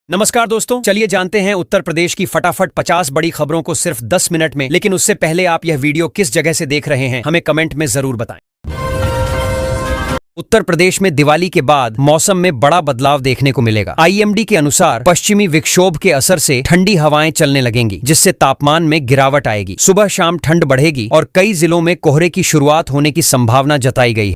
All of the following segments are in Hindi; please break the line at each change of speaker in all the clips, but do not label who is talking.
नमस्कार दोस्तों, चलिए जानते हैं उत्तर प्रदेश की फटाफट 50 बड़ी खबरों को सिर्फ 10 मिनट में। लेकिन उससे पहले आप यह वीडियो किस जगह से देख रहे हैं हमें कमेंट में जरूर बताएं। उत्तर प्रदेश में दिवाली के बाद मौसम में बड़ा बदलाव देखने को मिलेगा। आईएमडी के अनुसार पश्चिमी विक्षोभ के असर से ठंडी हवाएं चलने लगेंगी, जिससे तापमान में गिरावट आएगी। सुबह शाम ठंड बढ़ेगी और कई जिलों में कोहरे की शुरुआत होने की संभावना जताई गई है।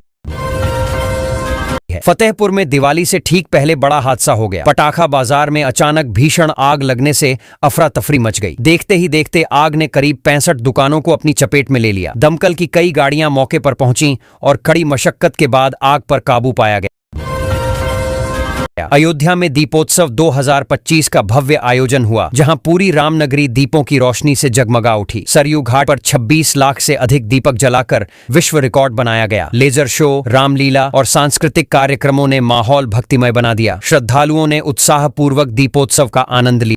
फतेहपुर में दिवाली से ठीक पहले बड़ा हादसा हो गया। पटाखा बाजार में अचानक भीषण आग लगने से अफरा तफरी मच गई। देखते ही देखते आग ने करीब 65 दुकानों को अपनी चपेट में ले लिया। दमकल की कई गाड़ियां मौके पर पहुंची और कड़ी मशक्कत के बाद आग पर काबू पाया गया। अयोध्या में दीपोत्सव 2025 का भव्य आयोजन हुआ, जहां पूरी रामनगरी दीपों की रोशनी से जगमगा उठी। सरयू घाट पर 26 लाख से अधिक दीपक जलाकर विश्व रिकॉर्ड बनाया गया। लेजर शो, रामलीला और सांस्कृतिक कार्यक्रमों ने माहौल भक्तिमय बना दिया। श्रद्धालुओं ने उत्साहपूर्वक दीपोत्सव का आनंद लिया।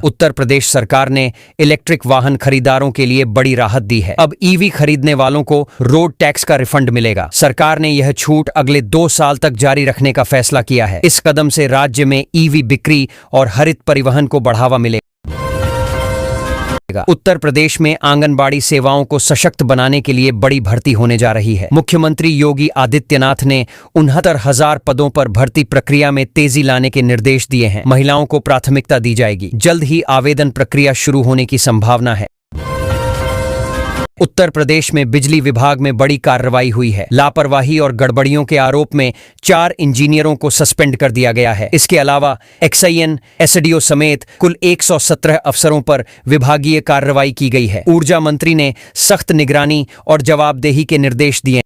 उत्तर प्रदेश सरकार ने इलेक्ट्रिक वाहन खरीदारों के लिए बड़ी राहत दी है। अब ईवी खरीदने वालों को रोड टैक्स का रिफंड मिलेगा। सरकार ने यह छूट अगले 2 साल तक जारी रखने का फैसला किया है। इस कदम से राज्य में ईवी बिक्री और हरित परिवहन को बढ़ावा मिलेगा। उत्तर प्रदेश में आंगनबाड़ी सेवाओं को सशक्त बनाने के लिए बड़ी भर्ती होने जा रही है। मुख्यमंत्री योगी आदित्यनाथ ने 69,000 पदों पर भर्ती प्रक्रिया में तेजी लाने के निर्देश दिए हैं। महिलाओं को प्राथमिकता दी जाएगी। जल्द ही आवेदन प्रक्रिया शुरू होने की संभावना है। उत्तर प्रदेश में बिजली विभाग में बड़ी कार्रवाई हुई है। लापरवाही और गड़बड़ियों के आरोप में 4 इंजीनियरों को सस्पेंड कर दिया गया है। इसके अलावा एक्सआईएन, एसडीओ समेत कुल 117 अफसरों पर विभागीय कार्रवाई की गई है। ऊर्जा मंत्री ने सख्त निगरानी और जवाबदेही के निर्देश दिए।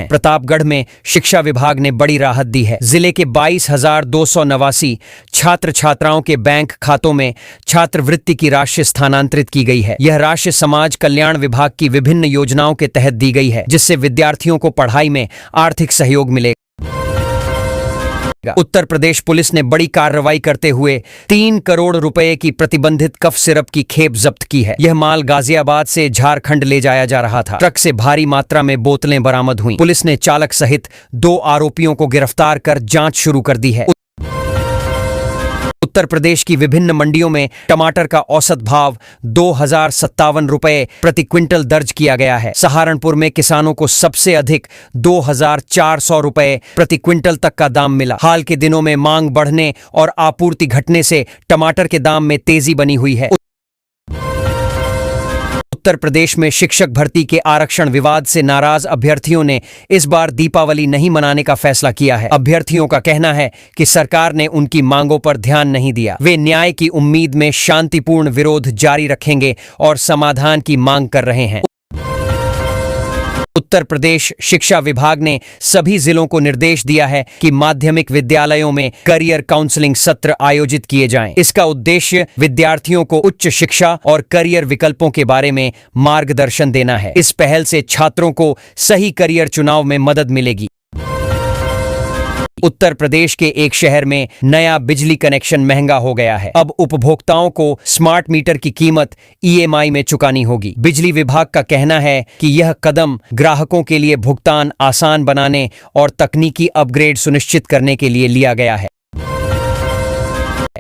प्रतापगढ़ में शिक्षा विभाग ने बड़ी राहत दी है। जिले के 22,289 छात्र छात्राओं के बैंक खातों में छात्रवृत्ति की राशि स्थानांतरित की गई है। यह राशि समाज कल्याण विभाग की विभिन्न योजनाओं के तहत दी गई है, जिससे विद्यार्थियों को पढ़ाई में आर्थिक सहयोग मिलेगा। उत्तर प्रदेश पुलिस ने बड़ी कार्रवाई करते हुए 3 करोड़ रुपए की प्रतिबंधित कफ सिरप की खेप जब्त की है। यह माल गाजियाबाद से झारखंड ले जाया जा रहा था। ट्रक से भारी मात्रा में बोतलें बरामद हुईं। पुलिस ने चालक सहित 2 आरोपियों को गिरफ्तार कर जांच शुरू कर दी है। उत्तर प्रदेश की विभिन्न मंडियों में टमाटर का औसत भाव 2,057 रुपए प्रति क्विंटल दर्ज किया गया है। सहारनपुर में किसानों को सबसे अधिक 2,400 रुपए प्रति क्विंटल तक का दाम मिला। हाल के दिनों में मांग बढ़ने और आपूर्ति घटने से टमाटर के दाम में तेजी बनी हुई है। उत्तर प्रदेश में शिक्षक भर्ती के आरक्षण विवाद से नाराज अभ्यर्थियों ने इस बार दीपावली नहीं मनाने का फैसला किया है। अभ्यर्थियों का कहना है कि सरकार ने उनकी मांगों पर ध्यान नहीं दिया। वे न्याय की उम्मीद में शांतिपूर्ण विरोध जारी रखेंगे और समाधान की मांग कर रहे हैं। उत्तर प्रदेश शिक्षा विभाग ने सभी जिलों को निर्देश दिया है कि माध्यमिक विद्यालयों में करियर काउंसलिंग सत्र आयोजित किए जाएं। इसका उद्देश्य विद्यार्थियों को उच्च शिक्षा और करियर विकल्पों के बारे में मार्गदर्शन देना है। इस पहल से छात्रों को सही करियर चुनाव में मदद मिलेगी। उत्तर प्रदेश के एक शहर में नया बिजली कनेक्शन महंगा हो गया है। अब उपभोक्ताओं को स्मार्ट मीटर की कीमत ईएमआई में चुकानी होगी। बिजली विभाग का कहना है कि यह कदम ग्राहकों के लिए भुगतान आसान बनाने और तकनीकी अपग्रेड सुनिश्चित करने के लिए लिया गया है।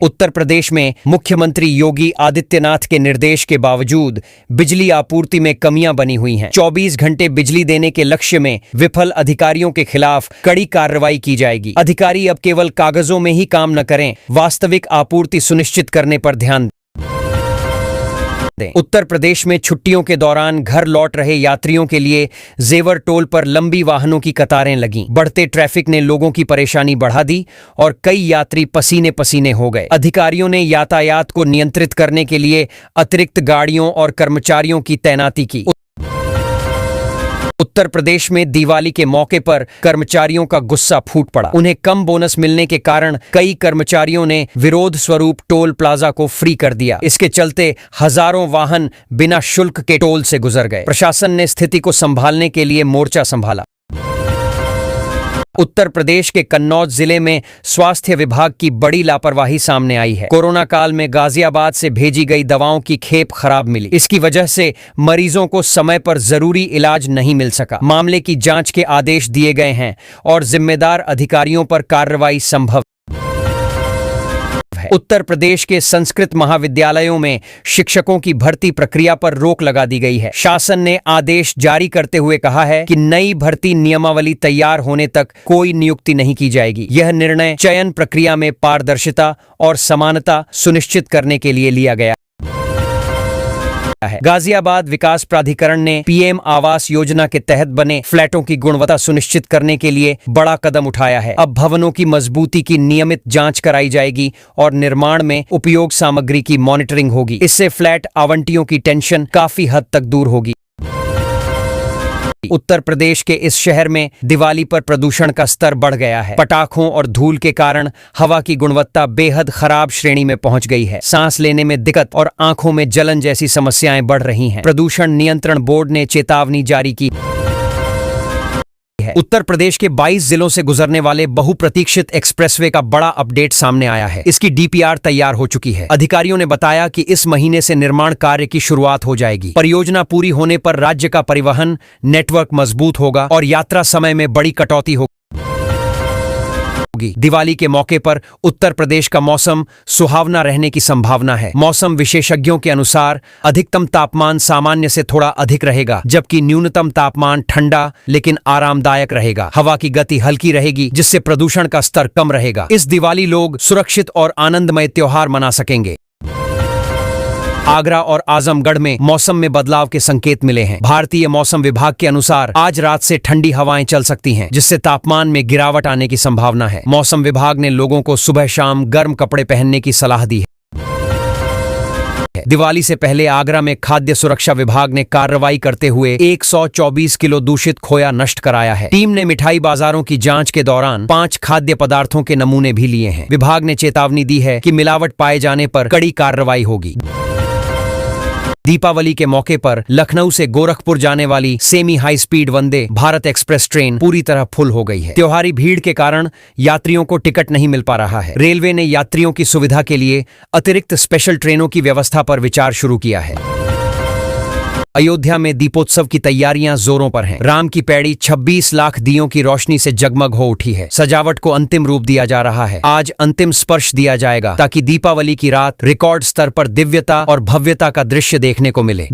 उत्तर प्रदेश में मुख्यमंत्री योगी आदित्यनाथ के निर्देश के बावजूद बिजली आपूर्ति में कमियां बनी हुई हैं। 24 घंटे बिजली देने के लक्ष्य में विफल अधिकारियों के खिलाफ कड़ी कार्रवाई की जाएगी। अधिकारी अब केवल कागजों में ही काम न करें, वास्तविक आपूर्ति सुनिश्चित करने पर ध्यान दें। उत्तर प्रदेश में छुट्टियों के दौरान घर लौट रहे यात्रियों के लिए जेवर टोल पर लंबी वाहनों की कतारें लगीं। बढ़ते ट्रैफिक ने लोगों की परेशानी बढ़ा दी और कई यात्री पसीने पसीने हो गए। अधिकारियों ने यातायात को नियंत्रित करने के लिए अतिरिक्त गाड़ियों और कर्मचारियों की तैनाती की। उत्तर प्रदेश में दिवाली के मौके पर कर्मचारियों का गुस्सा फूट पड़ा। उन्हें कम बोनस मिलने के कारण कई कर्मचारियों ने विरोध स्वरूप टोल प्लाजा को फ्री कर दिया। इसके चलते हजारों वाहन बिना शुल्क के टोल से गुजर गए। प्रशासन ने स्थिति को संभालने के लिए मोर्चा संभाला। उत्तर प्रदेश के कन्नौज जिले में स्वास्थ्य विभाग की बड़ी लापरवाही सामने आई है। कोरोना काल में गाजियाबाद से भेजी गई दवाओं की खेप खराब मिली। इसकी वजह से मरीजों को समय पर जरूरी इलाज नहीं मिल सका। मामले की जांच के आदेश दिए गए हैं और जिम्मेदार अधिकारियों पर कार्रवाई संभव है। उत्तर प्रदेश के संस्कृत महाविद्यालयों में शिक्षकों की भर्ती प्रक्रिया पर रोक लगा दी गई है। शासन ने आदेश जारी करते हुए कहा है कि नई भर्ती नियमावली तैयार होने तक कोई नियुक्ति नहीं की जाएगी। यह निर्णय चयन प्रक्रिया में पारदर्शिता और समानता सुनिश्चित करने के लिए लिया गया है। गाजियाबाद विकास प्राधिकरण ने पीएम आवास योजना के तहत बने फ्लैटों की गुणवत्ता सुनिश्चित करने के लिए बड़ा कदम उठाया है। अब भवनों की मजबूती की नियमित जांच कराई जाएगी और निर्माण में उपयोग सामग्री की मॉनिटरिंग होगी। इससे फ्लैट आवंटियों की टेंशन काफी हद तक दूर होगी। उत्तर प्रदेश के इस शहर में दिवाली पर प्रदूषण का स्तर बढ़ गया है। पटाखों और धूल के कारण हवा की गुणवत्ता बेहद खराब श्रेणी में पहुंच गई है। सांस लेने में दिक्कत और आंखों में जलन जैसी समस्याएं बढ़ रही हैं। प्रदूषण नियंत्रण बोर्ड ने चेतावनी जारी की है। उत्तर प्रदेश के 22 जिलों से गुजरने वाले बहुप्रतीक्षित एक्सप्रेसवे का बड़ा अपडेट सामने आया है। इसकी डीपीआर तैयार हो चुकी है। अधिकारियों ने बताया कि इस महीने से निर्माण कार्य की शुरुआत हो जाएगी। परियोजना पूरी होने पर राज्य का परिवहन नेटवर्क मजबूत होगा और यात्रा समय में बड़ी कटौती होगी। दिवाली के मौके पर उत्तर प्रदेश का मौसम सुहावना रहने की संभावना है। मौसम विशेषज्ञों के अनुसार अधिकतम तापमान सामान्य से थोड़ा अधिक रहेगा, जबकि न्यूनतम तापमान ठंडा लेकिन आरामदायक रहेगा। हवा की गति हल्की रहेगी, जिससे प्रदूषण का स्तर कम रहेगा। इस दिवाली लोग सुरक्षित और आनंदमय त्योहार मना सकेंगे। आगरा और आजमगढ़ में मौसम में बदलाव के संकेत मिले हैं। भारतीय मौसम विभाग के अनुसार आज रात से ठंडी हवाएं चल सकती हैं, जिससे तापमान में गिरावट आने की संभावना है। मौसम विभाग ने लोगों को सुबह शाम गर्म कपड़े पहनने की सलाह दी है। दिवाली से पहले आगरा में खाद्य सुरक्षा विभाग ने कार्रवाई करते हुए 124 किलो दूषित खोया नष्ट कराया है। टीम ने मिठाई बाजारों की जांच के दौरान 5 खाद्य पदार्थों के नमूने भी लिए हैं। विभाग ने चेतावनी दी है कि मिलावट पाए जाने पर कड़ी कार्रवाई होगी। दीपावली के मौके पर लखनऊ से गोरखपुर जाने वाली semi high speed Vande Bharat express train पूरी तरह फुल हो गई है। त्योहारी भीड़ के कारण यात्रियों को टिकट नहीं मिल पा रहा है। रेलवे ने यात्रियों की सुविधा के लिए अतिरिक्त स्पेशल ट्रेनों की व्यवस्था पर विचार शुरू किया है। अयोध्या में दीपोत्सव की तैयारियां जोरों पर हैं। राम की पैड़ी 26 लाख दियों की रोशनी से जगमग हो उठी है। सजावट को अंतिम रूप दिया जा रहा है। आज अंतिम स्पर्श दिया जाएगा ताकि दीपावली की रात रिकॉर्ड स्तर पर दिव्यता और भव्यता का दृश्य देखने को मिले।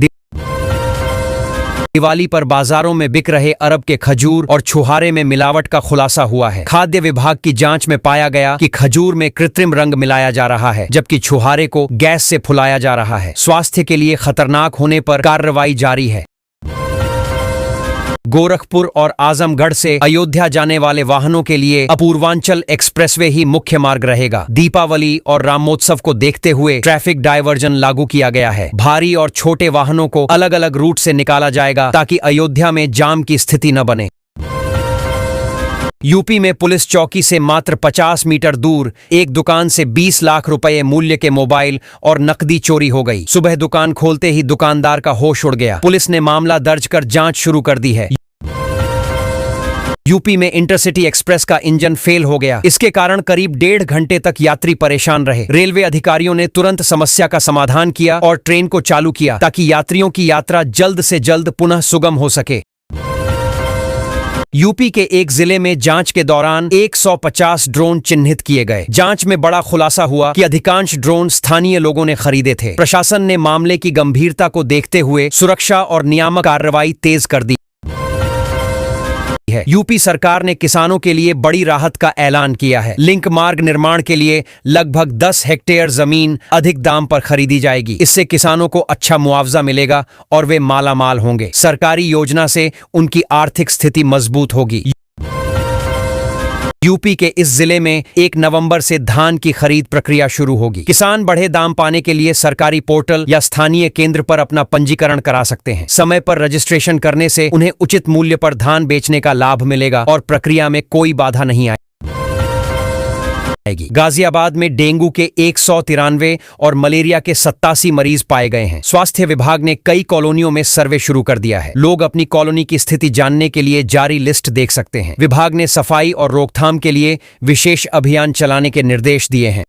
दिवाली पर बाजारों में बिक रहे अरब के खजूर और छुहारे में मिलावट का खुलासा हुआ है। खाद्य विभाग की जांच में पाया गया कि खजूर में कृत्रिम रंग मिलाया जा रहा है, जबकि छुहारे को गैस से फुलाया जा रहा है। स्वास्थ्य के लिए खतरनाक होने पर कार्रवाई जारी है। गोरखपुर और आजमगढ़ से अयोध्या जाने वाले वाहनों के लिए अपूर्वांचल एक्सप्रेसवे ही मुख्य मार्ग रहेगा। दीपावली और रामोत्सव को देखते हुए ट्रैफिक डायवर्जन लागू किया गया है। भारी और छोटे वाहनों को अलग अलग रूट से निकाला जाएगा ताकि अयोध्या में जाम की स्थिति न बने। यूपी में पुलिस चौकी से मात्र 50 मीटर दूर एक दुकान से 20 लाख रुपए मूल्य के मोबाइल और नकदी चोरी हो गई। सुबह दुकान खोलते ही दुकानदार का होश उड़ गया। पुलिस ने मामला दर्ज कर जांच शुरू कर दी है। यूपी में इंटरसिटी एक्सप्रेस का इंजन फेल हो गया। इसके कारण करीब 1.5 घंटे तक यात्री परेशान रहे। रेलवे अधिकारियों ने तुरंत समस्या का समाधान किया और ट्रेन को चालू किया ताकि यात्रियों की यात्रा जल्द से जल्द पुनः सुगम हो सके। यूपी के एक जिले में जांच के दौरान 150 ड्रोन चिन्हित किए गए। जांच में बड़ा खुलासा हुआ कि अधिकांश ड्रोन स्थानीय लोगों ने खरीदे थे। प्रशासन ने मामले की गंभीरता को देखते हुए सुरक्षा और नियामक कार्रवाई तेज कर दी है। यूपी सरकार ने किसानों के लिए बड़ी राहत का ऐलान किया है। लिंक मार्ग निर्माण के लिए लगभग 10 हेक्टेयर जमीन अधिक दाम पर खरीदी जाएगी। इससे किसानों को अच्छा मुआवजा मिलेगा और वे मालामाल होंगे। सरकारी योजना से उनकी आर्थिक स्थिति मजबूत होगी। यूपी के इस जिले में 1 नवंबर से धान की खरीद प्रक्रिया शुरू होगी। किसान बढ़े दाम पाने के लिए सरकारी पोर्टल या स्थानीय केंद्र पर अपना पंजीकरण करा सकते हैं। समय पर रजिस्ट्रेशन करने से उन्हें उचित मूल्य पर धान बेचने का लाभ मिलेगा और प्रक्रिया में कोई बाधा नहीं आएगी। गाजियाबाद में डेंगू के 193 और मलेरिया के 87 मरीज पाए गए हैं। स्वास्थ्य विभाग ने कई कॉलोनियों में सर्वे शुरू कर दिया है। लोग अपनी कॉलोनी की स्थिति जानने के लिए जारी लिस्ट देख सकते हैं। विभाग ने सफाई और रोकथाम के लिए विशेष अभियान चलाने के निर्देश दिए हैं।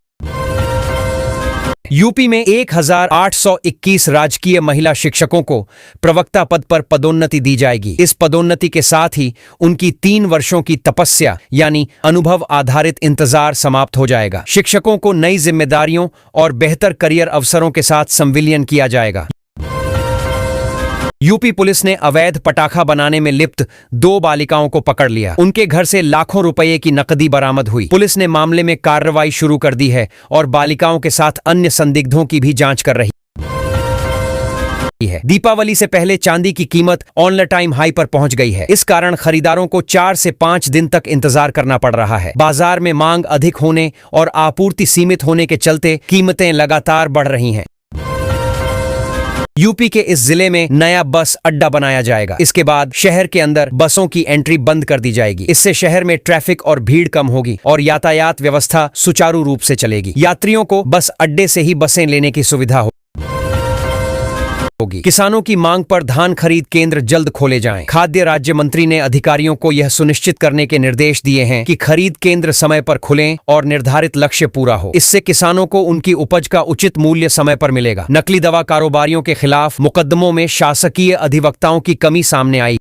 यूपी में 1821 राजकीय महिला शिक्षकों को प्रवक्ता पद पर पदोन्नति दी जाएगी। इस पदोन्नति के साथ ही उनकी 3 वर्षों की तपस्या यानी अनुभव आधारित इंतजार समाप्त हो जाएगा। शिक्षकों को नई जिम्मेदारियों और बेहतर करियर अवसरों के साथ संविलियन किया जाएगा। यूपी पुलिस ने अवैध पटाखा बनाने में लिप्त 2 बालिकाओं को पकड़ लिया। उनके घर से लाखों रुपए की नकदी बरामद हुई। पुलिस ने मामले में कार्रवाई शुरू कर दी है और बालिकाओं के साथ अन्य संदिग्धों की भी जांच कर रही है। दीपावली से पहले चांदी की कीमत ऑल टाइम हाई पर पहुंच गई है। इस कारण खरीदारों को 4 से 5 दिन तक इंतजार करना पड़ रहा है। बाजार में मांग अधिक होने और आपूर्ति सीमित होने के चलते कीमतें लगातार बढ़ रही हैं। यूपी के इस जिले में नया बस अड्डा बनाया जाएगा। इसके बाद शहर के अंदर बसों की एंट्री बंद कर दी जाएगी। इससे शहर में ट्रैफिक और भीड़ कम होगी और यातायात व्यवस्था सुचारू रूप से चलेगी। यात्रियों को बस अड्डे से ही बसें लेने की सुविधा होगी। किसानों की मांग पर धान खरीद केंद्र जल्द खोले जाएं। खाद्य राज्य मंत्री ने अधिकारियों को यह सुनिश्चित करने के निर्देश दिए हैं कि खरीद केंद्र समय पर खुलें और निर्धारित लक्ष्य पूरा हो। इससे किसानों को उनकी उपज का उचित मूल्य समय पर मिलेगा। नकली दवा कारोबारियों के खिलाफ मुकदमों में शासकीय अधिवक्ताओं की कमी सामने आई।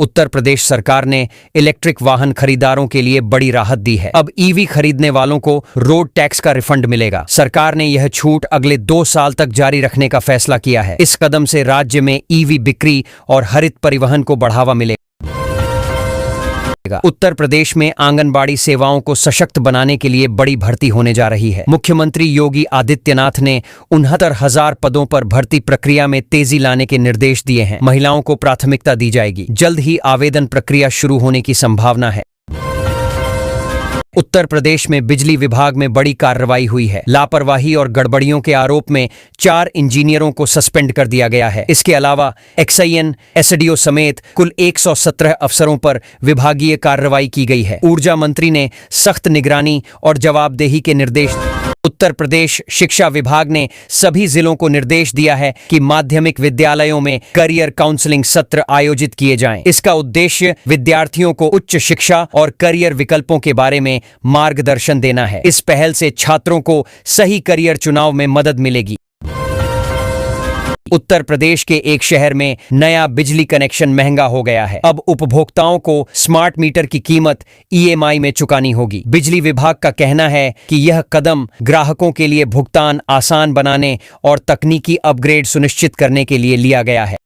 उत्तर प्रदेश सरकार ने इलेक्ट्रिक वाहन खरीदारों के लिए बड़ी राहत दी है। अब ईवी खरीदने वालों को रोड टैक्स का रिफंड मिलेगा। सरकार ने यह छूट अगले 2 साल तक जारी रखने का फैसला किया है। इस कदम से राज्य में ईवी बिक्री और हरित परिवहन को बढ़ावा मिलेगा। उत्तर प्रदेश में आंगनबाड़ी सेवाओं को सशक्त बनाने के लिए बड़ी भर्ती होने जा रही है। मुख्यमंत्री योगी आदित्यनाथ ने 69,000 पदों पर भर्ती प्रक्रिया में तेजी लाने के निर्देश दिए हैं। महिलाओं को प्राथमिकता दी जाएगी। जल्द ही आवेदन प्रक्रिया शुरू होने की संभावना है। उत्तर प्रदेश में बिजली विभाग में बड़ी कार्रवाई हुई है। लापरवाही और गड़बड़ियों के आरोप में 4 इंजीनियरों को सस्पेंड कर दिया गया है। इसके अलावा एक्सआईएन, एसडीओ समेत कुल 117 अफसरों पर विभागीय कार्रवाई की गई है। ऊर्जा मंत्री ने सख्त निगरानी और जवाबदेही के निर्देश। उत्तर प्रदेश शिक्षा विभाग ने सभी जिलों को निर्देश दिया है कि माध्यमिक विद्यालयों में करियर काउंसलिंग सत्र आयोजित किए जाएं। इसका उद्देश्य विद्यार्थियों को उच्च शिक्षा और करियर विकल्पों के बारे में मार्गदर्शन देना है। इस पहल से छात्रों को सही करियर चुनाव में मदद मिलेगी। उत्तर प्रदेश के एक शहर में नया बिजली कनेक्शन महंगा हो गया है। अब उपभोक्ताओं को स्मार्ट मीटर की कीमत ईएमआई में चुकानी होगी। बिजली विभाग का कहना है कि यह कदम ग्राहकों के लिए भुगतान आसान बनाने और तकनीकी अपग्रेड सुनिश्चित करने के लिए लिया गया है।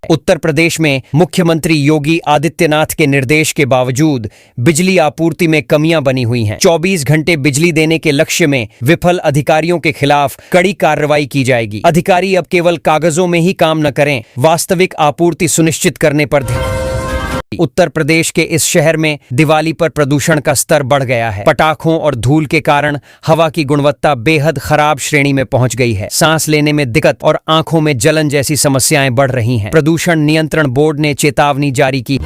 उत्तर प्रदेश में मुख्यमंत्री योगी आदित्यनाथ के निर्देश के बावजूद बिजली आपूर्ति में कमियां बनी हुई हैं। 24 घंटे बिजली देने के लक्ष्य में विफल अधिकारियों के खिलाफ कड़ी कार्रवाई की जाएगी। अधिकारी अब केवल कागजों में ही काम न करें, वास्तविक आपूर्ति सुनिश्चित करने पर ध्यान। उत्तर प्रदेश के इस शहर में दिवाली पर प्रदूषण का स्तर बढ़ गया है। पटाखों और धूल के कारण हवा की गुणवत्ता बेहद खराब श्रेणी में पहुंच गई है। सांस लेने में दिक्कत और आंखों में जलन जैसी समस्याएं बढ़ रही हैं। प्रदूषण नियंत्रण बोर्ड ने चेतावनी जारी की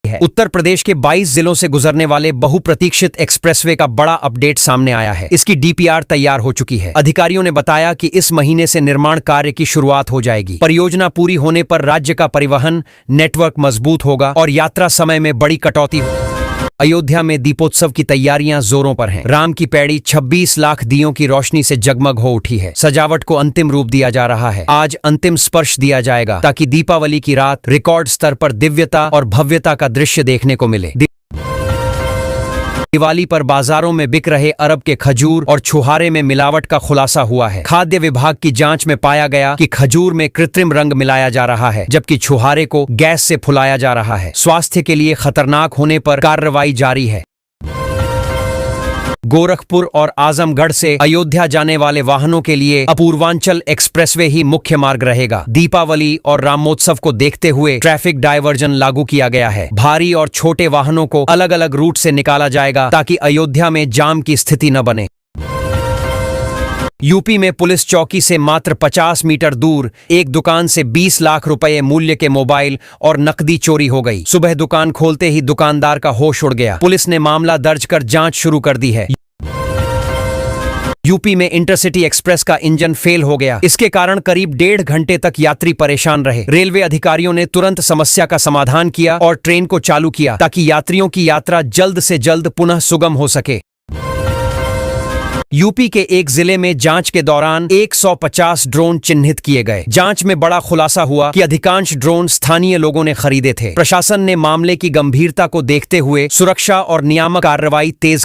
है। उत्तर प्रदेश के 22 जिलों से गुजरने वाले बहुप्रतीक्षित एक्सप्रेसवे का बड़ा अपडेट सामने आया है। इसकी डीपीआर तैयार हो चुकी है। अधिकारियों ने बताया कि इस महीने से निर्माण कार्य की शुरुआत हो जाएगी। परियोजना पूरी होने पर राज्य का परिवहन नेटवर्क मजबूत होगा और यात्रा समय में बड़ी कटौती होगी। अयोध्या में दीपोत्सव की तैयारियां जोरों पर हैं। राम की पैड़ी 26 लाख दियों की रोशनी से जगमग हो उठी है। सजावट को अंतिम रूप दिया जा रहा है। आज अंतिम स्पर्श दिया जाएगा ताकि दीपावली की रात रिकॉर्ड स्तर पर दिव्यता और भव्यता का दृश्य देखने को मिले। दिवाली पर बाजारों में बिक रहे अरब के खजूर और छुहारे में मिलावट का खुलासा हुआ है। खाद्य विभाग की जांच में पाया गया कि खजूर में कृत्रिम रंग मिलाया जा रहा है, जबकि छुहारे को गैस से फुलाया जा रहा है। स्वास्थ्य के लिए खतरनाक होने पर कार्रवाई जारी है। गोरखपुर और आजमगढ़ से अयोध्या जाने वाले वाहनों के लिए अपूर्वांचल एक्सप्रेसवे ही मुख्य मार्ग रहेगा। दीपावली और रामोत्सव को देखते हुए ट्रैफिक डायवर्जन लागू किया गया है। भारी और छोटे वाहनों को अलग अलग रूट से निकाला जाएगा ताकि अयोध्या में जाम की स्थिति न बने। यूपी में पुलिस चौकी से मात्र 50 मीटर दूर एक दुकान से 20 लाख रुपए मूल्य के मोबाइल और नकदी चोरी हो गई। सुबह दुकान खोलते ही दुकानदार का होश उड़ गया। पुलिस ने मामला दर्ज कर जांच शुरू कर दी है। यूपी में इंटरसिटी एक्सप्रेस का इंजन फेल हो गया। इसके कारण करीब 1.5 घंटे तक यात्री परेशान रहे। रेलवे अधिकारियों ने तुरंत समस्या का समाधान किया और ट्रेन को चालू किया ताकि यात्रियों की यात्रा जल्द से जल्द पुनः सुगम हो सके। यूपी के एक जिले में जांच के दौरान 150 ड्रोन चिन्हित किए गए। जांच में बड़ा खुलासा हुआ कि अधिकांश ड्रोन स्थानीय लोगों ने खरीदे थे। प्रशासन ने मामले की गंभीरता को देखते हुए सुरक्षा और नियामक कार्रवाई तेज